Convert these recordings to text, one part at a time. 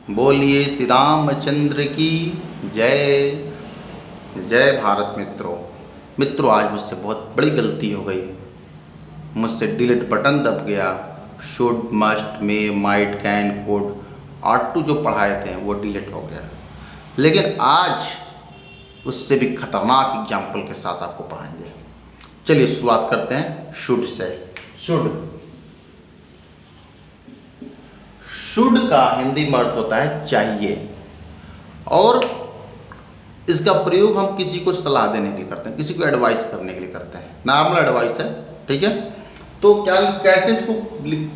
बोलिए श्री रामचंद्र की जय। जय भारत। मित्रों आज मुझसे बहुत बड़ी गलती हो गई। मुझसे डिलीट बटन दब गया। Should, must, may, might, can, could, are to जो पढ़ाए थे वो डिलीट हो गया। लेकिन आज उससे भी खतरनाक एग्जाम्पल के साथ आपको पढ़ाएंगे। चलिए शुरुआत करते हैं शुड से। शुड का हिंदी में अर्थ होता है चाहिए, और इसका प्रयोग हम किसी को सलाह देने के लिए करते हैं, किसी को एडवाइस करने के लिए करते हैं। नॉर्मल एडवाइस है, ठीक है। तो क्या कैसे इसको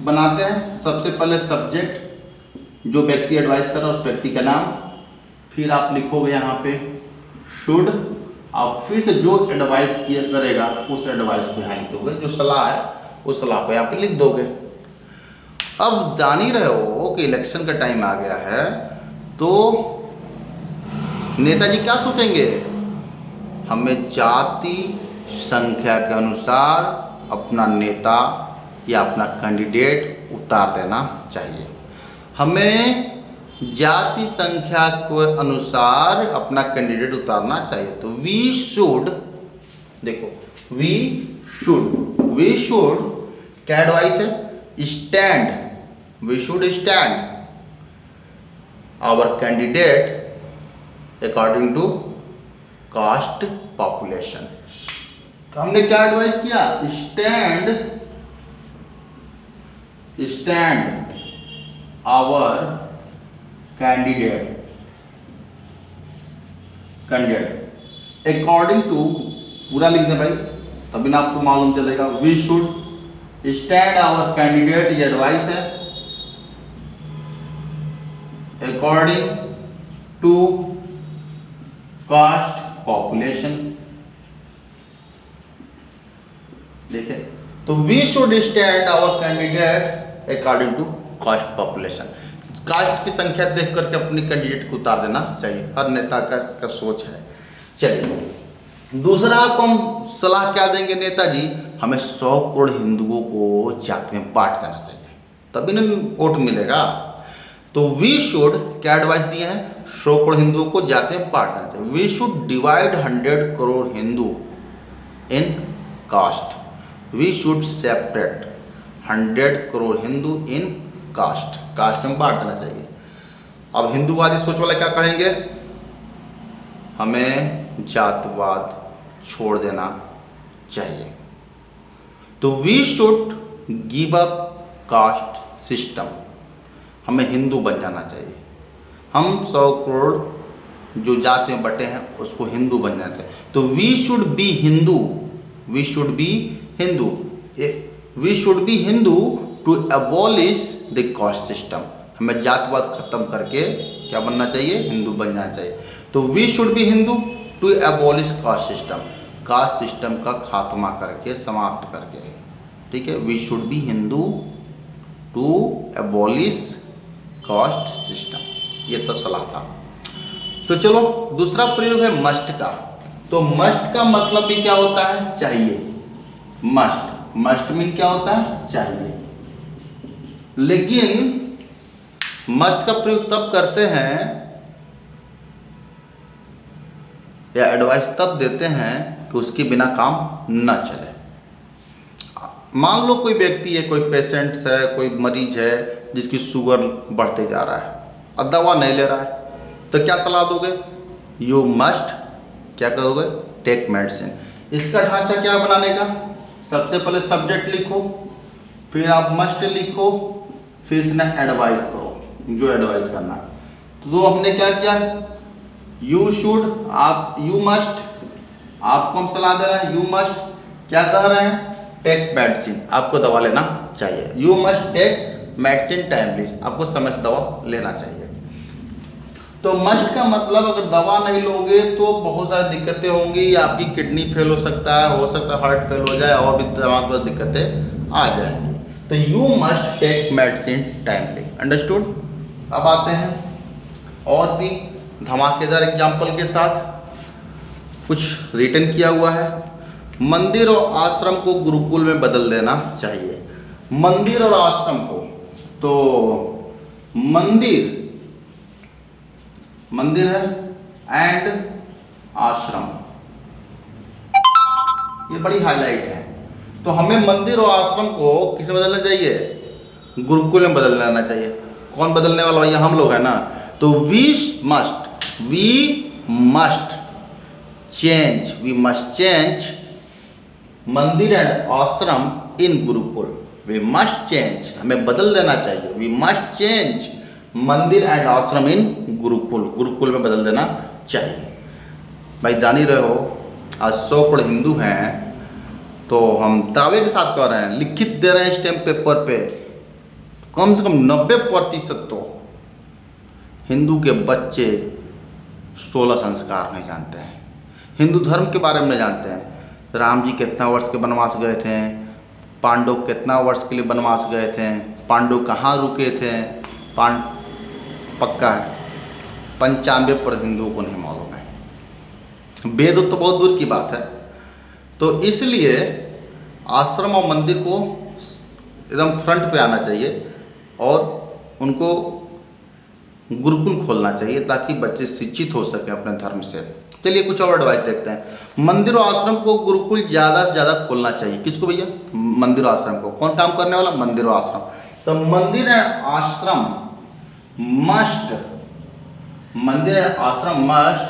बनाते हैं? सबसे पहले सब्जेक्ट, जो व्यक्ति एडवाइस कर रहा है उस व्यक्ति का नाम, फिर आप लिखोगे यहाँ पे शुड, आप फिर से जो एडवाइस किया करेगा उस एडवाइस को यहाँ लिख दोगे, जो सलाह है उस सलाह को यहाँ पे लिख दोगे। अब जान ही रहे हो कि इलेक्शन का टाइम आ गया है, तो नेताजी क्या सोचेंगे? हमें जाति संख्या के अनुसार अपना नेता या अपना कैंडिडेट उतार देना चाहिए। हमें जाति संख्या के अनुसार अपना कैंडिडेट उतारना चाहिए। तो वी शुड, देखो वी शुड क्या एडवाइस है? Stand, we should stand our candidate according to caste population। तो हमने क्या एडवाइस किया? stand our candidate according to, पूरा लिख दें भाई, तभी ना आपको मालूम चलेगा। we should stand our candidate, ये एडवाइस है, according to caste population। देखे तो we should stand our candidate according to caste population। Caste की संख्या देख करके अपनी कैंडिडेट को उतार देना चाहिए, हर नेता का सोच है। चलिए दूसरा आपको हम सलाह क्या देंगे? नेताजी हमें 100 करोड़ हिंदुओं को जाति में बांट देना चाहिए, तभी ना वोट मिलेगा। तो वी शुड क्या एडवाइस दिए हैं? 100 करोड़ हिंदुओं को जाति में बांट देना चाहिए। We should divide 100 crore Hindu in caste. We should separate 100 crore Hindu in caste में बांट देना चाहिए। अब हिंदूवादी सोच वाले क्या कहेंगे? हमें जातवाद छोड़ देना चाहिए। तो we should give up caste system, हमें हिंदू बन जाना चाहिए। हम 100 करोड़ जो जाति में बटे हैं उसको हिंदू बन जाना चाहिए। तो we should be Hindu, we should be Hindu to abolish the caste system. हमें जातिवाद खत्म करके क्या बनना चाहिए? हिंदू बन जाना चाहिए। तो we should be Hindu to abolish caste system, caste system का खात्मा करके, समाप्त करके, ठीक है। We should be Hindu to abolish caste system, ये तो सलाह था। तो चलो दूसरा प्रयोग है मस्ट का। तो मस्ट का मतलब भी क्या होता है? चाहिए। मस्ट मीन क्या होता है? चाहिए। लेकिन मस्ट का प्रयोग तब करते हैं या एडवाइस तब देते हैं कि उसके बिना काम न चले। मान लो कोई व्यक्ति है, कोई पेशेंट्स है, कोई मरीज है जिसकी शुगर बढ़ते जा रहा है और दवा नहीं ले रहा है, तो क्या सलाह दोगे? यू मस्ट क्या करोगे? Take medicine. इसका ढांचा क्या बनाने का? सबसे पहले सब्जेक्ट लिखो, फिर आप मस्ट लिखो, फिर इसने एडवाइस करो जो एडवाइस करना है। तो हमने क्या किया? यू शुड, आप यू मस्ट, आपको हम सलाह दे रहे हैं। यू मस्ट क्या कह रहे हैं? टेक मेडिसिन, आपको दवा लेना चाहिए। You must take medicine timely, आपको समय से दवा लेना चाहिए। तो मस्ट का मतलब अगर दवा नहीं लोगे तो बहुत सारी दिक्कतें होंगी, आपकी किडनी फेल हो सकता है हार्ट फेल हो जाए, और भी तमाम दिक्कतें आ जाएंगी। तो you must take medicine timely, understood. अब आते हैं और भी धमाकेदार एग्जाम्पल के साथ, कुछ रिटन किया हुआ है। मंदिर और आश्रम को गुरुकुल में बदल देना चाहिए। मंदिर और आश्रम को, तो मंदिर मंदिर है एंड आश्रम, ये बड़ी हाईलाइट है। तो हमें मंदिर और आश्रम को किसमें बदलना चाहिए? गुरुकुल में बदल लेना चाहिए। कौन बदलने वाला भैया? हम लोग है ना। तो वी मस्ट चेंज मंदिर एंड आश्रम इन गुरुकुल। वी मस्ट चेंज, हमें बदल देना चाहिए। वी मस्ट चेंज मंदिर एंड आश्रम इन गुरुकुल, गुरुकुल में बदल देना चाहिए। भाई जान ही रहे हो, आज 100 करोड़ हिंदू हैं, तो हम दावे के साथ कह रहे हैं, लिखित दे रहे हैं स्टैम्प पेपर पे, कम से कम 90% तो हिंदू के बच्चे 16 संस्कार नहीं जानते हैं, हिंदू धर्म के बारे में नहीं जानते हैं। राम जी कितना वर्ष के वनवास गए थे, पांडव कितना वर्ष के लिए वनवास गए थे, पांडव कहाँ रुके थे, पक्का है 95% हिंदुओं को नहीं मालूम है। वेद तो बहुत दूर की बात है। तो इसलिए आश्रम और मंदिर को एकदम फ्रंट पे आना चाहिए और उनको गुरुकुल खोलना चाहिए ताकि बच्चे शिक्षित हो सकें अपने धर्म से। चलिए कुछ और एडवाइस देखते हैं। मंदिर और आश्रम को गुरुकुल ज़्यादा से ज़्यादा खोलना चाहिए। किसको भैया? मंदिर और आश्रम को। कौन काम करने वाला? मंदिर और आश्रम। तो मंदिर एंड आश्रम मस्ट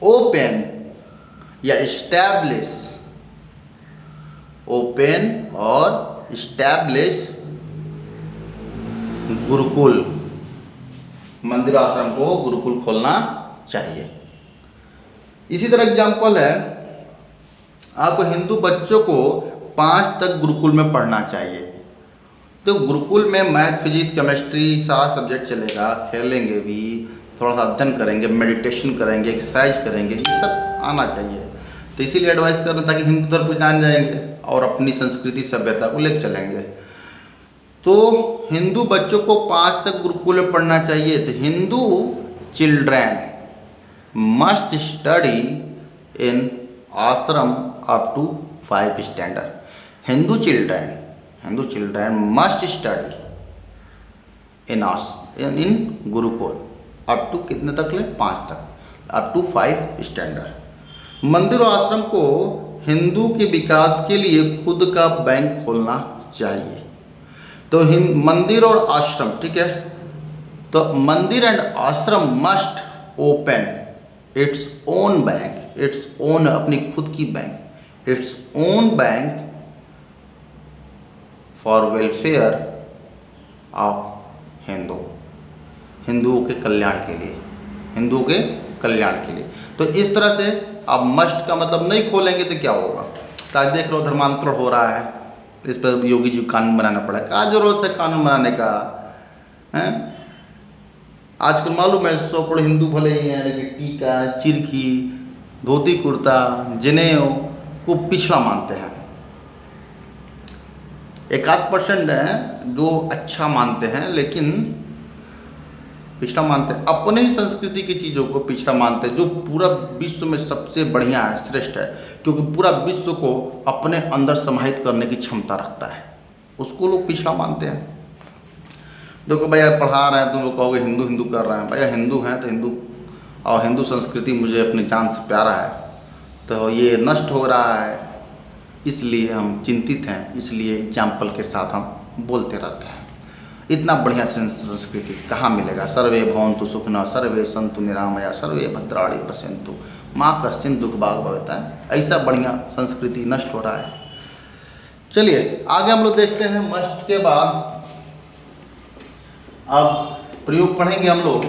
ओपन या इस्टेब्लिश गुरुकुल। मंदिर आश्रम को गुरुकुल खोलना चाहिए। इसी तरह एग्जाम्पल है, आपको हिंदू बच्चों को 5 तक गुरुकुल में पढ़ना चाहिए। तो गुरुकुल में मैथ, फिजिक्स, केमिस्ट्री सारा सब्जेक्ट चलेगा, खेलेंगे भी, थोड़ा सा अध्ययन करेंगे, मेडिटेशन करेंगे, एक्सरसाइज करेंगे, ये सब आना चाहिए। तो इसीलिए एडवाइस कर रहे हैं ताकि हिंदू धर्म को जान जाएंगे और अपनी संस्कृति सभ्यता को लेकर चलेंगे। तो हिंदू बच्चों को 5 तक गुरुकुल में पढ़ना चाहिए। तो Hindu children must study in ashram up to 5 standard. Hindu children must study in gurukul up to कितने तक ले? 5 तक, अप टू 5 स्टैंडर्ड। मंदिर और आश्रम को हिंदू के विकास के लिए खुद का बैंक खोलना चाहिए। तो मंदिर और आश्रम, ठीक है, तो मंदिर एंड आश्रम must open its own bank, its own अपनी खुद की bank, its own bank for welfare of हिंदुओं के कल्याण के लिए, हिंदुओं के कल्याण के लिए। तो इस तरह से आप मस्ट का मतलब नहीं खोलेंगे तो क्या होगा? ताकि देख लो धर्मांतरण हो रहा है, इस पर योगी जी कानून बनाना पड़ा। क्या जरूरत है कानून बनाने का? हैं आजकल मालूम है 100 करोड़ हिंदू भले ही हैं, लेकिन टीका, चिरखी, धोती कुर्ता, जनेऊ को पिछड़ा मानते हैं। 1-8% हैं जो अच्छा मानते हैं, लेकिन पिछड़ा मानते हैं, अपने ही संस्कृति की चीज़ों को पिछड़ा मानते हैं, जो पूरा विश्व में सबसे बढ़िया है, श्रेष्ठ है, क्योंकि पूरा विश्व को अपने अंदर समाहित करने की क्षमता रखता है, उसको लोग पिछड़ा मानते हैं। देखो भैया पढ़ा रहे हैं, तुम लोग कहोगे हिंदू हिंदू कर रहे हैं। भैया हिंदू हैं तो हिंदू, और हिंदू संस्कृति मुझे अपनी जान से प्यारा है, तो ये नष्ट हो रहा है, इसलिए हम चिंतित हैं, इसलिए एग्जाम्पल के साथ हम बोलते रहते हैं। इतना बढ़िया संस्कृति कहाँ मिलेगा? सर्वे भवन्तु सुखिनः, सर्वे सन्तु निरामया, सर्वे भद्राणि पश्यन्तु माँ कश्चिन दुख भाग भवेत्। ऐसा बढ़िया संस्कृति नष्ट हो रहा है। चलिए आगे हम लोग देखते हैं। मस्ट के बाद अब प्रयोग पढ़ेंगे हम लोग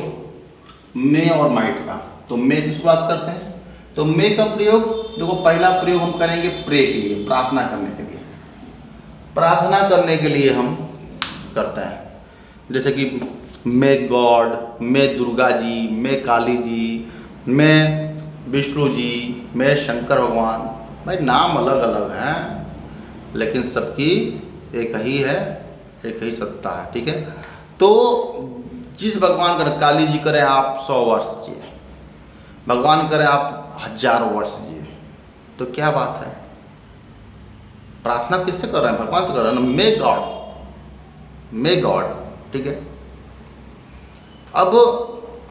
मे और माइट का। तो मे से शुरुआत करते हैं। तो मे का प्रयोग, देखो पहला प्रयोग हम करेंगे प्रे के लिए, प्रार्थना करने के लिए। प्रार्थना करने के लिए हम करते हैं, जैसे कि मे गॉड, मे दुर्गा जी, मे काली जी, मे विष्णु जी, मे शंकर भगवान। भाई नाम अलग अलग हैं, लेकिन सबकी एक ही है, एक ही सत्ता है, ठीक है। तो जिस भगवान का, काली जी करे आप 100 वर्ष जिए, भगवान करे आप 1000 वर्ष जिए, तो क्या बात है? प्रार्थना किससे कर रहे हैं? भगवान से कर रहे हैं ना। मे गॉड, ठीक है। अब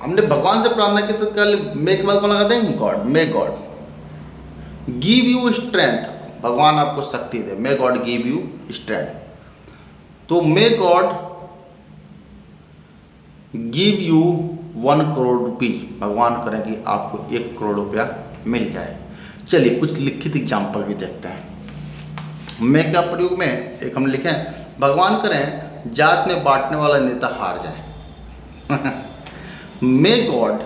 हमने भगवान से प्रार्थना की तो कल मे के बाद कौन लगाते हैं? God. May God give you strength, भगवान आपको शक्ति दे। May God give you strength. तो may God give you 1 crore rupees, भगवान करें कि आपको 1 करोड़ रुपया मिल जाए। चलिए कुछ लिखित एग्जाम्पल भी देखते हैं। मे का प्रयोग में एक हम लिखें, भगवान करें जात में बांटने वाला नेता हार जाए। May God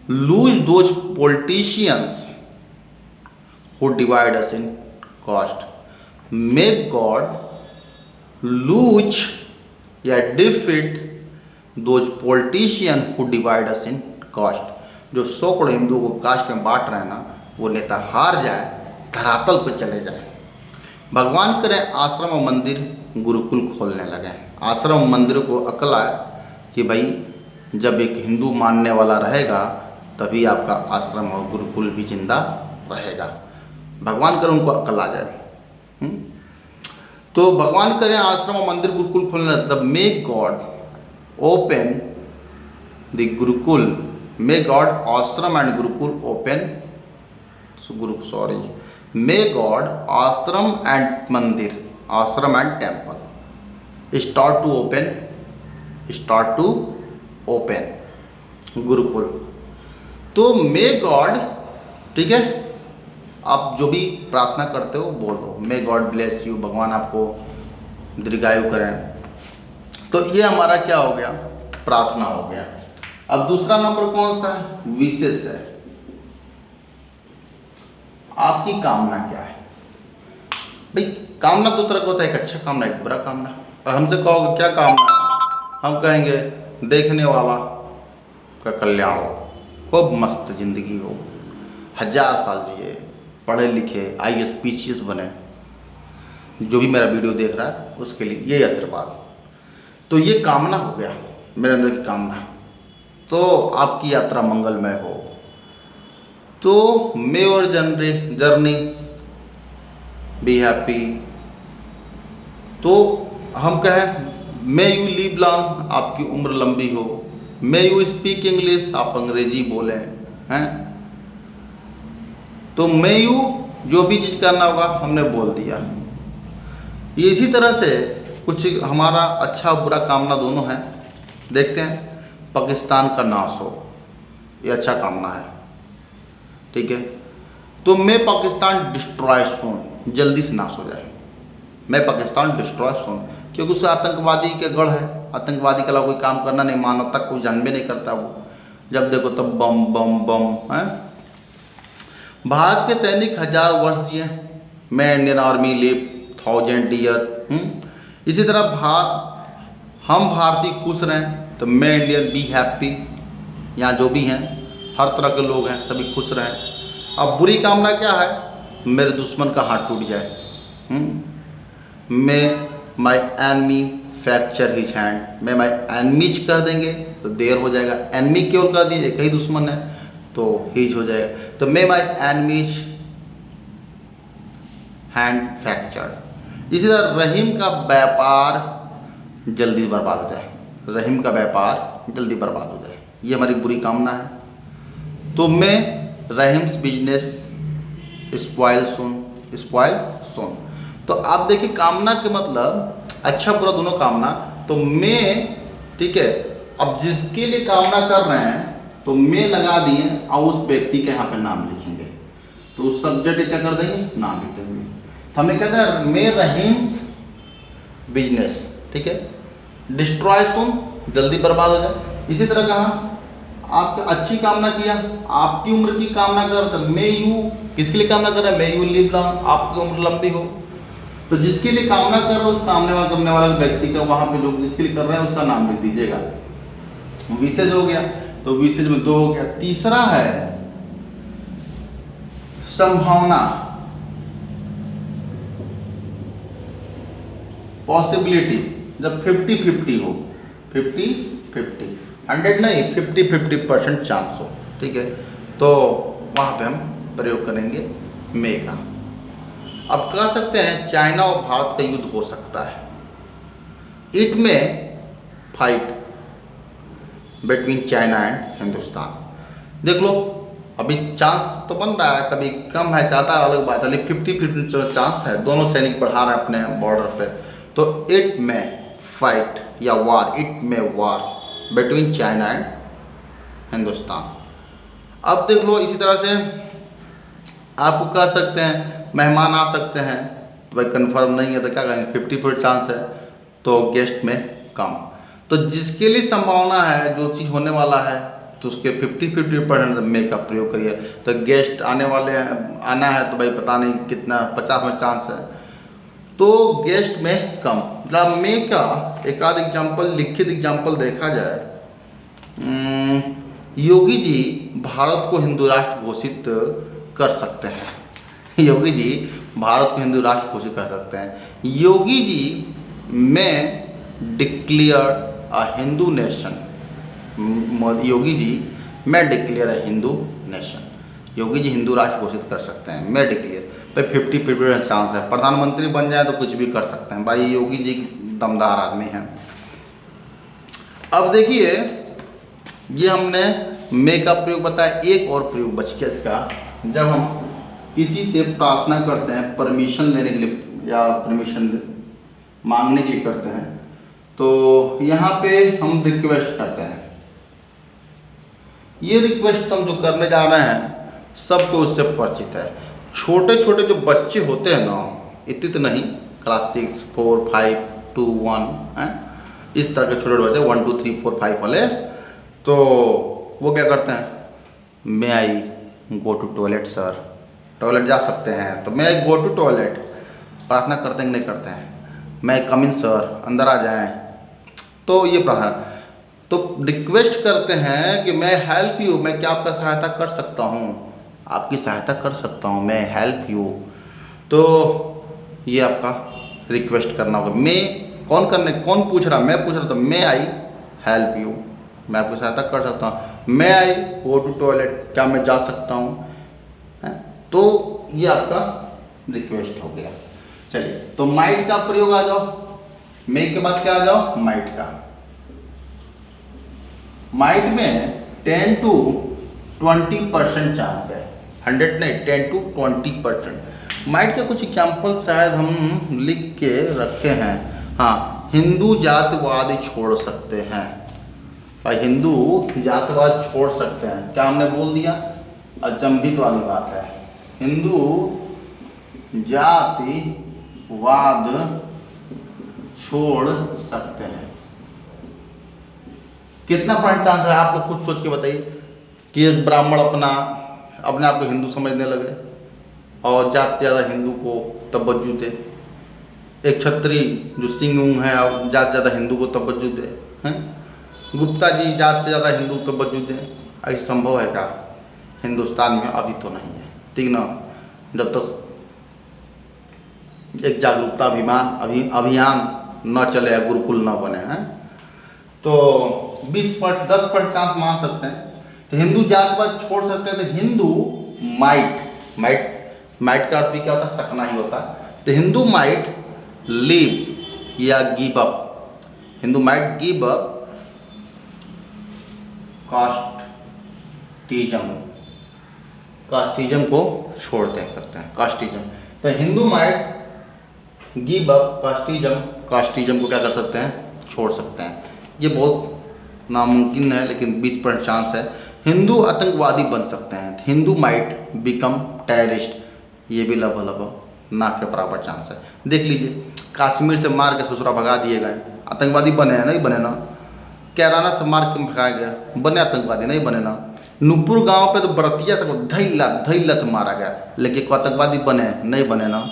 lose those politicians who divide us in caste. May God lose या defeat those politicians who divide us in caste. जो सैकड़ों हिंदुओं को कास्ट में बांट रहे हैं ना, वो नेता हार जाए, धरातल पर चले जाए। भगवान करें आश्रम और मंदिर गुरुकुल खोलने लगे। आश्रम मंदिर को अकल आए कि भाई जब एक हिंदू मानने वाला रहेगा तभी आपका आश्रम और गुरुकुल भी जिंदा रहेगा। भगवान करें उनको अकल आ जाए। तो भगवान करें आश्रम और मंदिर गुरुकुल खोलने लगे। तब may God open the gurukul, may God ashram and gurukul open, may God ashram and mandir, ashram and temple start to open gurukul. तो मे गॉड, ठीक है, आप जो भी प्रार्थना करते हो बोल दो, मे गॉड ब्लेस यू, भगवान आपको दीर्घायु करें। तो ये हमारा क्या हो गया? प्रार्थना हो गया। अब दूसरा नंबर कौन सा है? विशेष है। आपकी कामना क्या है? भाई कामना दो तरह का होता है, एक अच्छा कामना एक बुरा कामना। और हमसे कहोगे क्या कामना है, हम कहेंगे देखने वाला का कल्याण हो, खूब मस्त जिंदगी हो, 1000 साल जिए, पढ़े लिखे IAS PCS बने। जो भी मेरा वीडियो देख रहा है उसके लिए ये आशीर्वाद। तो ये कामना हो गया, मेरे अंदर की कामना। तो आपकी यात्रा मंगलमय हो। तो मे और जर्नी बी हैप्पी। तो हम कहें मे यू लिव लॉन्ग, आपकी उम्र लंबी हो। मे यू स्पीक इंग्लिश, आप अंग्रेजी बोलें हैं। तो मे यू जो भी चीज़ करना होगा हमने बोल दिया। ये इसी तरह से कुछ हमारा अच्छा बुरा कामना दोनों है। देखते हैं, पाकिस्तान का नाश हो, ये अच्छा कामना है, ठीक है। तो मैं पाकिस्तान डिस्ट्रॉय सून, जल्दी से नाश हो जाए। मैं पाकिस्तान डिस्ट्रॉय सून, क्योंकि उससे आतंकवादी के गढ़ है। आतंकवादी के अलावा कोई काम करना नहीं, मानवता को जानबे नहीं करता वो। जब देखो तब बम बम बम है। भारत के सैनिक 1000 वर्ष जिए, मैं इंडियन आर्मी लिव 1000 ईयर। इसी तरह हम भारतीय खुश रहें, तो मैं इंडियन बी हैप्पी। यहाँ जो भी हैं हर तरह के लोग हैं, सभी खुश रहें। अब बुरी कामना क्या है? मेरे दुश्मन का हाथ टूट जाए। मैं माई एनमी फ्रैक्चर हिज हैंड, मैं माई एनमीज कर देंगे तो देर हो जाएगा। एनमी केवल कर दीजिए, कई दुश्मन है तो हिज हो जाएगा। तो मैं माई एनमीज हैंड फ्रैक्चर्ड। इसी तरह रहीम का व्यापार जल्दी बर्बाद हो जाए, रहीम का व्यापार जल्दी बर्बाद हो जाए, ये हमारी बुरी कामना है। तो मैं रहीम्स बिजनेस स्पॉइल सुन। तो आप देखिए कामना के मतलब अच्छा बुरा दोनों कामना। तो मैं, ठीक है, अब जिसके लिए कामना कर रहे हैं तो मैं लगा दिए और उस व्यक्ति के यहाँ पे नाम लिखेंगे। तो उस सब्जेक्ट क्या कर देंगे? नाम लिख देंगे। तो हमें क्या कर, मैं रहीम्स बिजनेस, ठीक है, डिस्ट्रॉय सुन, जल्दी बर्बाद हो जाए। इसी तरह कहा आपने अच्छी कामना किया, आपकी उम्र की कामना कर, तो मे यू किसके लिए कामना कर रहे हैं? मे यू लिव लॉन्ग, आपकी उम्र लंबी हो। तो जिसके लिए कामना कर रहे हो उस करने वाले व्यक्ति का वहां पे जो जिसके लिए कर रहे हैं उसका नाम लिख दीजिएगा। विशेष हो गया, तो विशेष में 2 हो गया। तीसरा है संभावना, पॉसिबिलिटी। जब 50-50 हो, 50-50, 100 नहीं, 50-50% चांस हो, ठीक है, तो वहाँ पे हम प्रयोग करेंगे मे का। अब कह सकते हैं चाइना और भारत का युद्ध हो सकता है। इट में fight between China and Hindustan. देख लो अभी चांस तो बन रहा है, कभी कम है ज़्यादा अलग बात है, लेकिन 50-50 चांस है, दोनों सैनिक बढ़ा रहे हैं अपने बॉर्डर पे। तो इट में फाइट या वार, इट में वार बिटवीन चाइना एंड हिंदुस्तान। अब देख लो इसी तरह से आपको कह सकते हैं मेहमान आ सकते हैं, तो भाई कन्फर्म नहीं है तो क्या कहेंगे 50% चांस है, तो गेस्ट में कम। तो जिसके लिए संभावना है, जो चीज़ होने वाला है, तो उसके 50-50% मे का प्रयोग करिए। तो गेस्ट आने वाले हैं, आना है तो भाई पता नहीं कितना 50 में चांस है, तो गेस्ट में कम। मतलब मे का एक आध एग्जाम्पल, लिखित एग्जाम्पल देखा जाए, योगी जी भारत को हिंदू राष्ट्र घोषित कर सकते हैं। योगी जी भारत को हिंदू राष्ट्र घोषित कर सकते हैं। योगी जी में declare a Hindu nation. Yogi ji मैं declare a Hindu nation. Yogi ji Hindu राष्ट्र घोषित कर सकते हैं, मैं डिक्लेयर। भाई 50-50 चांस है, प्रधानमंत्री बन जाए तो कुछ भी कर सकते हैं। भाई योगी जी दमदार आदमी हैं। अब देखिए ये हमने मे का प्रयोग बताया, एक और प्रयोग बच गया इसका, जब हम किसी से प्रार्थना करते हैं परमिशन लेने के लिए या परमिशन मांगने के लिए करते हैं, तो यहाँ पे हम रिक्वेस्ट करते हैं। ये रिक्वेस्ट हम जो करने जा रहे हैं सबको उससे परिचित है। छोटे छोटे जो बच्चे होते हैं ना, इतने तो नहीं, क्लास 6, 4, 5, 2, 1 हैं, इस तरह के छोटे बच्चे 1, 2, 3, 4, 5 वाले, तो वो क्या करते हैं, may I go to toilet sir, toilet जा सकते हैं, तो मे आई गो टू टॉयलेट, प्रार्थना करते हैं कि नहीं करते हैं, मैं कम इन सर, अंदर आ जाएं, तो ये प्रार्थना। तो रिक्वेस्ट करते हैं कि मैं हेल्प यू, मैं क्या आपका सहायता कर सकता हूँ, आपकी सहायता कर सकता हूँ, मैं हेल्प यू। तो ये आपका रिक्वेस्ट करना होगा। मैं कौन पूछ रहा, मैं पूछ रहा, तो मे आई हेल्प यू, मैं आपकी सहायता कर सकता हूँ। मे आई गो टू टॉयलेट, क्या मैं जा सकता हूँ, तो ये आपका रिक्वेस्ट हो गया। चलिए, तो माइट का प्रयोग आ जाओ, मे के बाद क्या आ जाओ, माइट का। माइट में 10 to 20% चांस है, 100 नहीं, 10 to 20%। माइट के कुछ एग्जाम्पल शायद हम लिख के रखे हैं। हाँ, हिंदू जातिवाद छोड़ सकते हैं, भाई हिंदू जातिवाद छोड़ सकते हैं, क्या हमने बोल दिया, अचंभित वाली बात है, हिंदू जातिवाद छोड़ सकते हैं। कितना % चांस है, आप लोग कुछ सोच के बताइए कि एक ब्राह्मण अपने आप को हिंदू समझने लगे और ज़्यादा से ज़्यादा हिंदू को तवज्जो दे, एक क्षत्रिय जो सिंह उंग है और ज़्यादा से ज़्यादा हिंदू को तवज्जो दे, हैं, गुप्ता जी ज़्यादा से ज़्यादा हिंदू को तवज्जो दें, ऐसा संभव है क्या हिंदुस्तान में? अभी तो नहीं है, ठीक ना। जब तक एक जागरूकता अभियान न चले, गुरुकुल न बने हैं, तो 10% चांस मान सकते हैं। तो हिंदू जातिवाद छोड़ सकते हैं। तो हिंदू माइट का अर्थ भी क्या होता है, सकना ही होता है। तो हिंदू माइट लीव या give up, Hindu might give up casteism को छोड़ दे सकते हैं, कास्टिज्म। तो Hindu might give up casteism को क्या कर सकते हैं, छोड़ सकते हैं। ये बहुत नामुमकिन है, लेकिन 20% चांस है। हिंदू आतंकवादी बन सकते हैं, हिंदू माइट बिकम टेररिस्ट, ये भी लगभग ना के बराबर चांस है। देख लीजिए, कश्मीर से मार के ससुरा भगा दिए गए, आतंकवादी बने हैं, नहीं बने ना। कैराना से मार के भगाया गया, बने आतंकवादी, नहीं बने ना। नूपुर गांव पे तो बरतिया से धैलत मारा गया, लेकिन को आतंकवादी बने, नहीं बने ना।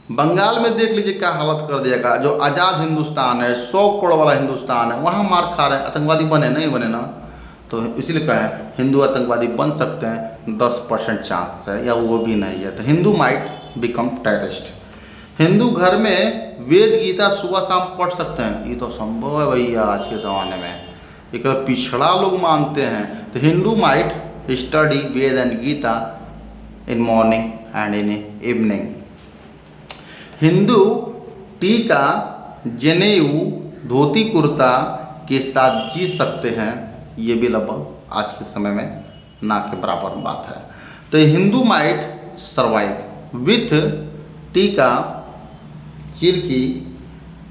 बंगाल में देख लीजिए क्या हालत कर दिया, जो आज़ाद हिंदुस्तान है, 100 करोड़ वाला हिंदुस्तान है, वहाँ मार खा रहे हैं, आतंकवादी बने, नहीं बने ना। तो इसीलिए कहा है हिंदू आतंकवादी बन सकते हैं, 10% चांस है, या वो भी नहीं है। तो Hindu might become terrorist. Hindu घर में वेद गीता सुबह शाम पढ़ सकते हैं, ये तो संभव है भैया आज के ज़माने में, एक पिछड़ा लोग मानते हैं। तो Hindu might study Veda and Gita in morning and in evening. Hindu टीका, जनेऊ, धोती कुर्ता के साथ जी सकते हैं, ये भी लगभग आज के समय में ना के बराबर बात है। तो हिंदू माइट सर्वाइव विथ टीका, चिरकी,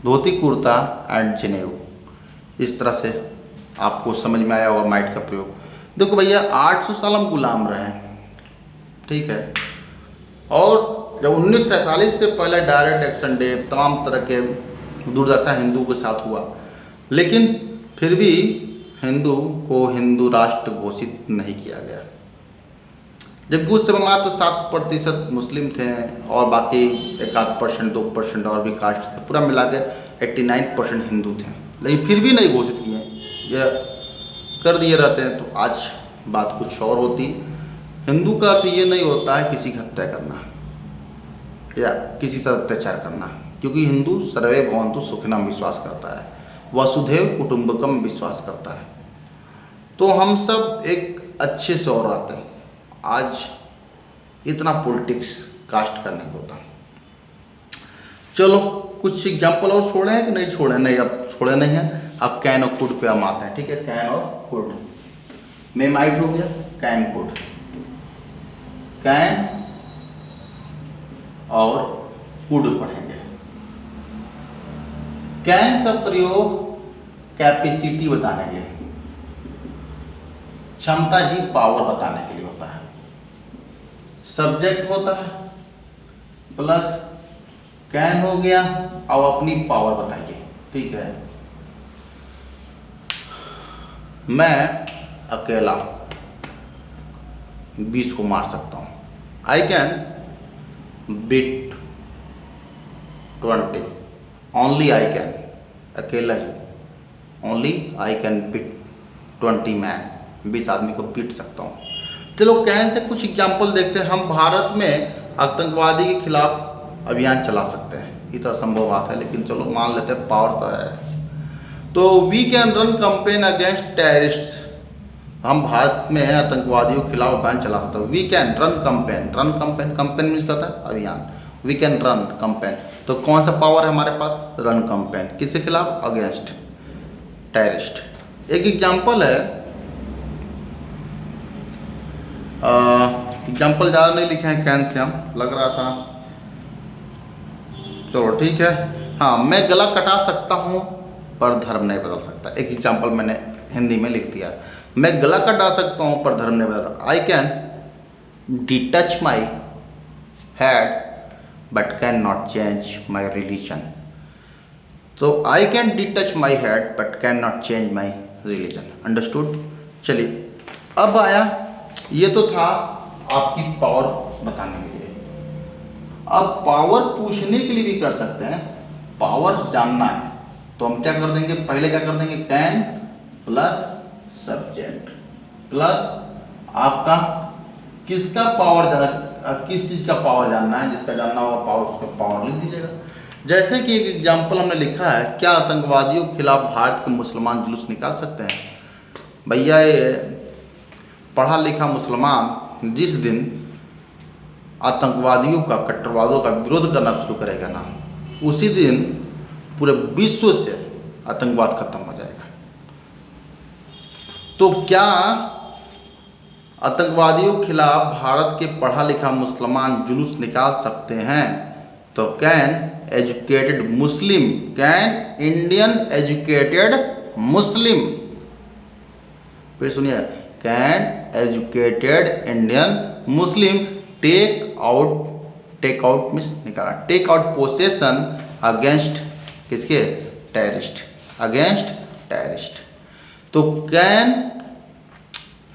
धोती कुर्ता एंड जनेऊ। इस तरह से आपको समझ में आया होगा माइट का प्रयोग। देखो भैया 800 साल हम गुलाम रहे, ठीक है, और जब 1947 से पहले डायरेक्ट एक्शन डे, तमाम तरह के दुर्दशा हिंदू के साथ हुआ, लेकिन फिर भी हिंदू को हिंदू राष्ट्र घोषित नहीं किया गया। जबकि उस समय मात्र 7% मुस्लिम थे और बाकी 1-8%, 2% और भी कास्ट थे, पूरा मिला के 89% हिंदू थे, लेकिन फिर भी नहीं घोषित किए, ये कर दिए रहते हैं तो आज बात कुछ और होती। हिंदू का अर्थ ये नहीं होता है किसी की हत्या करना या किसी से अत्याचार करना, क्योंकि हिंदू सर्वे भवन्तु सुखिनः विश्वास करता है, वसुधैव कुटुंबकम विश्वास करता है। तो हम सब एक अच्छे से और रहते हैं। आज इतना पॉलिटिक्स कास्ट करने को होता। चलो कुछ एग्जाम्पल और छोड़े हैं कि नहीं छोड़े? नहीं, अब छोड़े नहीं हैं। अब कैन और कुड पे हम आते हैं, ठीक है। कैन और कुड में माइट हो गया, कैन कुड, कैन और कुड पढ़ेंगे। कैन का प्रयोग कैपेसिटी बताने के लिए, क्षमता ही पावर बताने के लिए होता है। सब्जेक्ट होता है प्लस कैन हो गया, अब अपनी पावर बताइए, ठीक है। मैं अकेला 20 को मार सकता हूँ। I can beat 20, only I can, अकेला ही, only I can beat 20 man, 20 आदमी को पीट सकता हूँ। चलो कैन से कुछ एग्जाम्पल देखते हैं। हम भारत में आतंकवादी के खिलाफ अभियान चला सकते हैं, इतना संभव बात है, लेकिन चलो मान लेते हैं पावर तो है। तो we can run campaign against terrorists, हम भारत में आतंकवादियों के खिलाफ अभियान चला सकते हैं। We can run campaign, run campaign, campaign means क्या होता है? अभियान। वी कैन रन कैंपेन, तो कौन सा पावर है हमारे पास? रन कैंपेन, किसके खिलाफ? Against terrorist. एक एग्जाम्पल है, एग्जाम्पल ज़्यादा नहीं लिखे हैं कैन से, हम लग रहा था, चलो ठीक है। हाँ, मैं गला कटा सकता हूँ पर धर्म नहीं बदल सकता। एक एग्जाम्पल मैंने हिंदी में लिख दिया, मैं गला कटा सकता हूँ पर धर्म नहीं बदल सकता। I can detach my head but can not change my religion. तो I can detach my head but can not change my religion. Understood? चलिए अब आया, ये तो था आपकी पावर बताने के लिए। अब पावर पूछने के लिए भी कर सकते हैं, पावर जानना है तो हम क्या कर देंगे? पहले क्या कर देंगे? कैन प्लस सब्जेक्ट प्लस आपका किसका पावर, किस चीज़ का पावर जानना है, जिसका जानना होगा पावर, उसका पावर लिख दीजिएगा। जैसे कि एक एग्जाम्पल हमने लिखा है, क्या आतंकवादियों के खिलाफ भारत के मुसलमान जुलूस निकाल सकते हैं? भैया ये पढ़ा लिखा मुसलमान जिस दिन आतंकवादियों का, कट्टरवादियों का विरोध करना शुरू करेगा ना, उसी दिन पूरे विश्व से आतंकवाद खत्म हो जाएगा। तो क्या आतंकवादियों के खिलाफ भारत के पढ़ा लिखा मुसलमान जुलूस निकाल सकते हैं? तो can educated Muslim, can Indian educated Muslim, फिर सुनिए, can educated Indian Muslim take out means निकाला, टेक आउट पोसेशन अगेंस्ट किसके? Terrorist, against terrorist. तो कैन,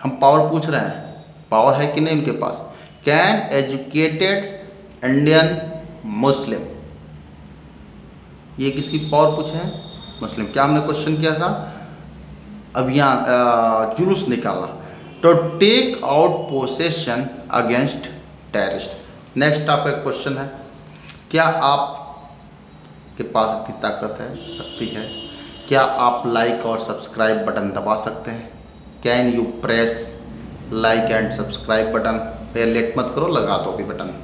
हम पावर पूछ रहे हैं, पावर है कि नहीं उनके पास? कैन एजुकेटेड इंडियन मुस्लिम, ये किसकी पावर पूछे हैं? मुस्लिम। क्या हमने क्वेश्चन किया था? अभियान, जुलूस निकाला, तो take out possession against terrorist. Next आपका क्वेश्चन है, क्या आप के पास इतनी ताकत है, शक्ति है, क्या आप लाइक और सब्सक्राइब बटन दबा सकते हैं? Can you press like and subscribe button? फिर लेट मत करो, लगा दो भी बटन।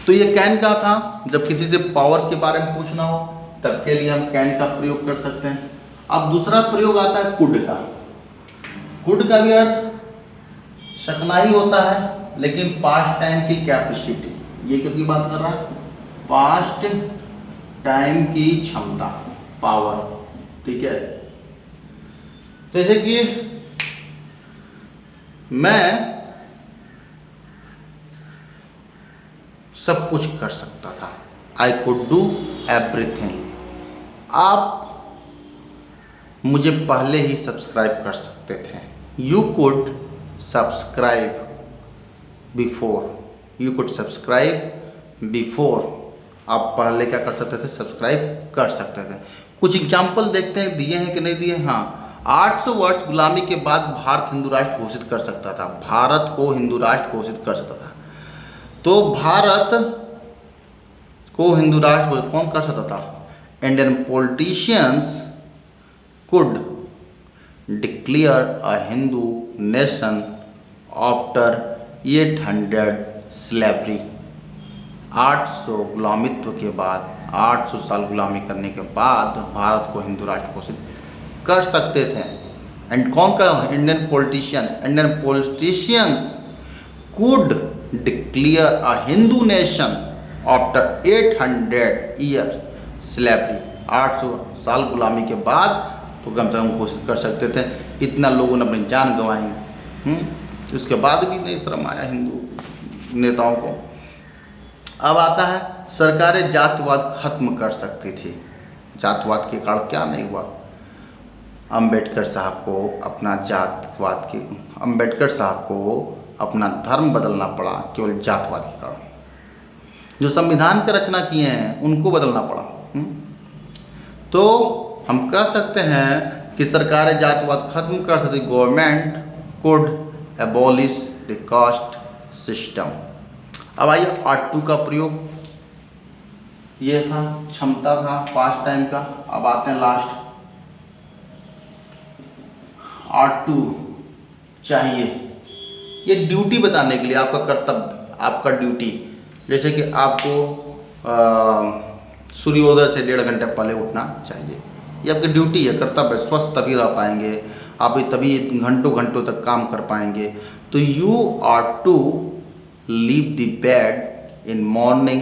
तो ये कैन का था, जब किसी से पावर के बारे में पूछना हो तब के लिए हम कैन का प्रयोग कर सकते हैं। अब दूसरा प्रयोग आता है कुड का। कुड का भी अर्थ सकना ही होता है, लेकिन पास्ट टाइम की कैपेसिटी, ये क्योंकि बात कर रहा है पास्ट टाइम की क्षमता, पावर, ठीक है। जैसे कि मैं सब कुछ कर सकता था, आई कुड डू एवरीथिंग। आप मुझे पहले ही सब्सक्राइब कर सकते थे, you could subscribe before, you could subscribe before. आप पहले क्या कर सकते थे, सब्सक्राइब कर सकते थे। कुछ एग्जाम्पल देखते हैं, दिए हैं कि नहीं दिए। हाँ, 800 वर्ष गुलामी के बाद भारत हिंदू राष्ट्र घोषित कर सकता था, भारत को हिंदू राष्ट्र घोषित कर सकता था। तो भारत को हिंदू राष्ट्र कौन कर सकता था? Indian politicians could declare a Hindu nation after 800 slavery. 800 गुलामित्व के बाद, 800 साल गुलामी करने के बाद भारत को हिंदू राष्ट्र घोषित कर सकते थे। एंड कौन का? Indian politicians could declare a Hindu nation after 800 year slavery. 800 साल गुलामी के बाद तो कम से कम घोषित कर सकते थे। इतना लोगों ने अपनी जान गंवाई, उसके बाद भी नहीं शर्म आया हिंदू नेताओं को। अब आता है सरकारें जातिवाद खत्म कर सकती थी। जातिवाद के कारण क्या नहीं हुआ? अंबेडकर साहब को अपना जातवाद के, अंबेडकर साहब को अपना धर्म बदलना पड़ा केवल जातवाद के कारण। जो संविधान की रचना किए हैं उनको बदलना पड़ा। तो हम कह सकते हैं कि सरकारें जातवाद खत्म कर सकती। Government could abolish the caste system. अब आइए आर्ट 2 का प्रयोग, ये था क्षमता था पास्ट टाइम का। अब आते हैं लास्ट, आर्ट 2 चाहिए, ये ड्यूटी बताने के लिए, आपका कर्तव्य, आपका ड्यूटी। जैसे कि आपको सूर्योदय से 1.5 घंटे पहले उठना चाहिए, ये आपकी ड्यूटी है, कर्तव्य है। स्वस्थ तभी रह पाएंगे आप, तभी घंटों घंटों तक काम कर पाएंगे। तो you are to leave the bed in morning,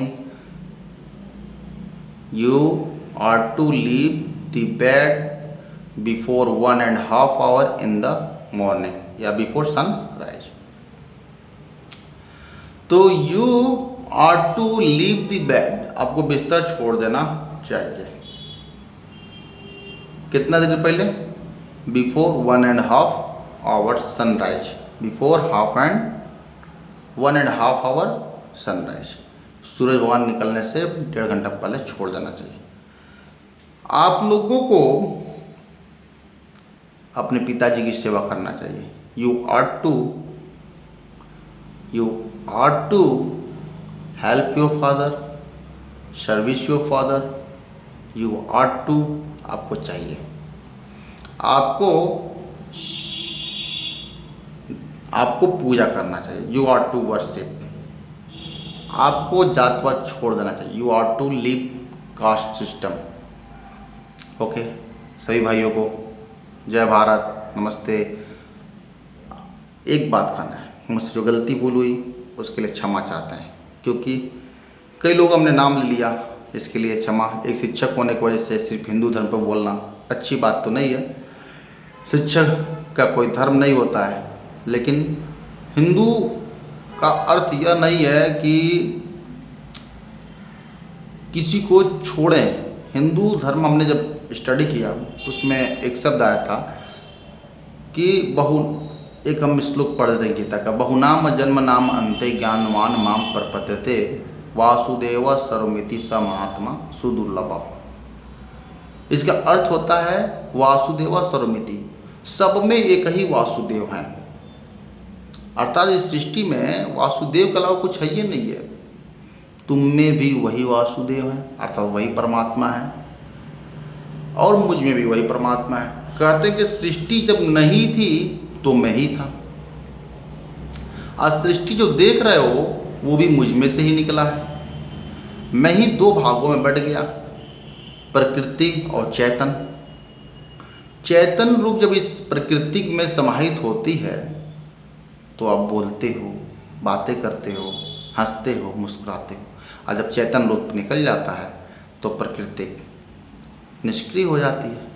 you are to leave the bed before 1.5 hour in the morning या बिफोर सनराइज। तो you are to leave the bed, आपको बिस्तर छोड़ देना चाहिए। कितना देर पहले? Before 1.5 hour sunrise, before 1.5 hour sunrise. सूरज भगवान निकलने से 1.5 घंटा पहले छोड़ देना चाहिए। आप लोगों को अपने पिताजी की सेवा करना चाहिए। You are to help your father, service your father. You are to, आपको चाहिए, आपको पूजा करना चाहिए। यू आर टू वर्शिप, आपको जातवाद छोड़ देना चाहिए। You are to leave caste system. Okay, सभी भाइयों को जय भारत, नमस्ते। एक बात कहना है, मुझसे जो गलती भूल हुई उसके लिए क्षमा चाहते हैं, क्योंकि कई लोग हमने नाम ले लिया, इसके लिए क्षमा। एक शिक्षक होने की वजह से सिर्फ हिंदू धर्म पर बोलना अच्छी बात तो नहीं है। शिक्षक का कोई धर्म नहीं होता है, लेकिन हिंदू का अर्थ यह नहीं है कि किसी को छोड़ें। हिंदू धर्म हमने जब स्टडी किया उसमें एक शब्द आया था कि एक हम श्लोक पढ़ते थे गीता का, बहुनाम जन्म नाम अंते ज्ञानवान माम प्रपद्यते वासुदेव सर्वमिति स महात्मा सुदुर्लभ। इसका अर्थ होता है वासुदेव सर्वमिति, सब में एक ही वासुदेव हैं। अर्थात इस सृष्टि में वासुदेव के अलावा कुछ है ही नहीं है। तुम में भी वही वासुदेव है, अर्थात वही परमात्मा है, और मुझ में भी वही परमात्मा है। कहते कि सृष्टि जब नहीं थी तो मैं ही था। आज सृष्टि जो देख रहे हो वो भी मुझ में से ही निकला है। मैं ही 2 भागों में बट गया, प्रकृति और चैतन। चैतन्य रूप जब इस प्रकृति में समाहित होती है तो आप बोलते हो, बातें करते हो, हंसते हो, मुस्कुराते हो। और जब चैतन्य रूप निकल जाता है तो प्रकृति निष्क्रिय हो जाती है।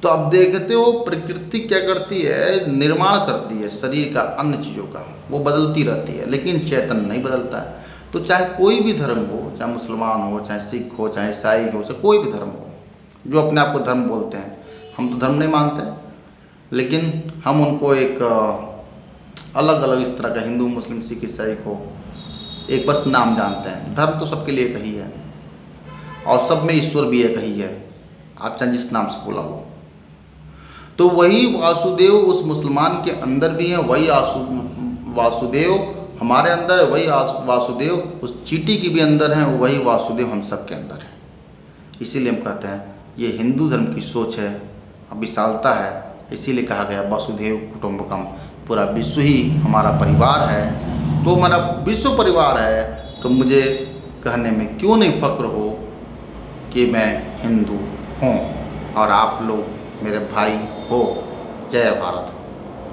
तो अब देखते हो प्रकृति क्या करती है, निर्माण करती है शरीर का, अन्य चीज़ों का, वो बदलती रहती है, लेकिन चैतन्य नहीं बदलता है। तो चाहे कोई भी धर्म हो, चाहे मुसलमान हो, चाहे सिख हो, चाहे ईसाई हो, चाहे कोई भी धर्म हो, जो अपने आप को धर्म बोलते हैं, हम तो धर्म नहीं मानते, लेकिन हम उनको एक अलग अलग इस तरह का, हिंदू, मुस्लिम, सिख, ईसाई को एक बस नाम जानते हैं। धर्म तो सबके लिए एक ही है और सब में ईश्वर भी एक ही है, आप चाहे जिस नाम से बोला हो। तो वही वासुदेव उस मुसलमान के अंदर भी है, वही वासुदेव हमारे अंदर है, वही वासुदेव उस चींटी की भी अंदर है, वही वासुदेव हम सब के अंदर है। इसीलिए हम कहते हैं ये हिंदू धर्म की सोच है, विशालता है। इसीलिए कहा गया वसुधैव कुटुंबकम, पूरा विश्व ही हमारा परिवार है। तो हमारा विश्व परिवार है, तो मुझे कहने में क्यों नहीं फक्र हो कि मैं हिंदू हूँ और आप लोग मेरे भाई हो। जय भारत।